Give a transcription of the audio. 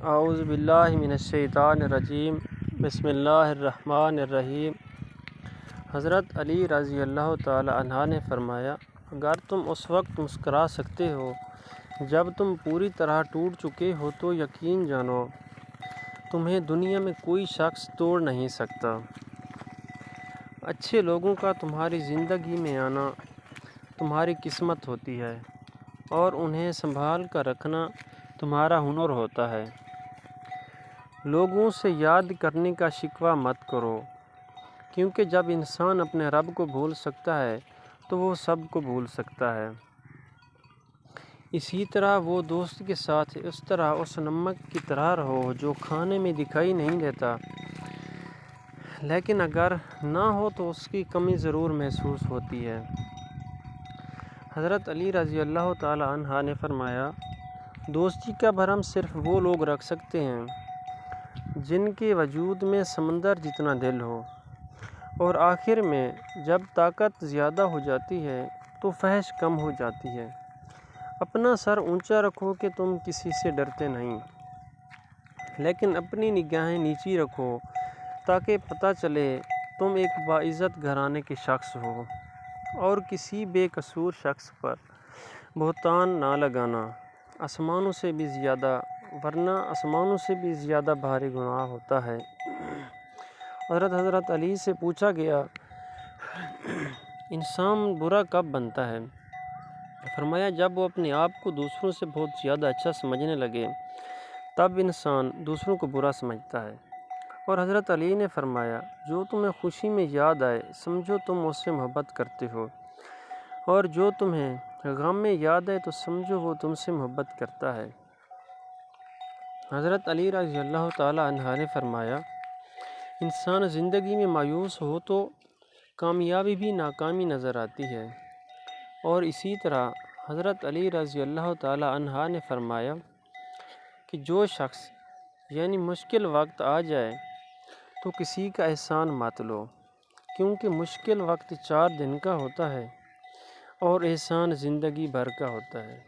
اعوذ باللہ من الشیطان الرجیم بسم اللہ الرحمن الرحیم۔ حضرت علی رضی اللہ تعالی عنہ نے فرمایا، اگر تم اس وقت مسکرا سکتے ہو جب تم پوری طرح ٹوٹ چکے ہو تو یقین جانو تمہیں دنیا میں کوئی شخص توڑ نہیں سکتا۔ اچھے لوگوں کا تمہاری زندگی میں آنا تمہاری قسمت ہوتی ہے اور انہیں سنبھال کر رکھنا تمہارا ہنر ہوتا ہے۔ لوگوں سے یاد کرنے کا شکوہ مت کرو، کیونکہ جب انسان اپنے رب کو بھول سکتا ہے تو وہ سب کو بھول سکتا ہے۔ اسی طرح وہ دوست کے ساتھ اس طرح اس نمک کی طرح رہو جو کھانے میں دکھائی نہیں دیتا، لیکن اگر نہ ہو تو اس کی کمی ضرور محسوس ہوتی ہے۔ حضرت علی رضی اللہ تعالی عنہ نے فرمایا، دوستی کا بھرم صرف وہ لوگ رکھ سکتے ہیں جن کے وجود میں سمندر جتنا دل ہو، اور آخر میں جب طاقت زیادہ ہو جاتی ہے تو فحش کم ہو جاتی ہے۔ اپنا سر اونچا رکھو کہ تم کسی سے ڈرتے نہیں، لیکن اپنی نگاہیں نیچی رکھو تاکہ پتہ چلے تم ایک باعزت گھرانے کے شخص ہو، اور کسی بے قصور شخص پر بہتان نہ لگانا آسمانوں سے بھی زیادہ، ورنہ آسمانوں سے بھی زیادہ بھاری گناہ ہوتا ہے۔ حضرت علی سے پوچھا گیا، انسان برا کب بنتا ہے؟ فرمایا، جب وہ اپنے آپ کو دوسروں سے بہت زیادہ اچھا سمجھنے لگے تب انسان دوسروں کو برا سمجھتا ہے۔ اور حضرت علی نے فرمایا، جو تمہیں خوشی میں یاد آئے سمجھو تم اس سے محبت کرتے ہو، اور جو تمہیں غم میں یاد آئے تو سمجھو وہ تم سے محبت کرتا ہے۔ حضرت علی رضی اللہ تعالی عنہ نے فرمایا، انسان زندگی میں مایوس ہو تو کامیابی بھی ناکامی نظر آتی ہے، اور اسی طرح حضرت علی رضی اللہ تعالی عنہ نے فرمایا کہ جو شخص یعنی مشکل وقت آ جائے تو کسی کا احسان مت لو، کیونکہ مشکل وقت 4 دن کا ہوتا ہے اور احسان زندگی بھر کا ہوتا ہے۔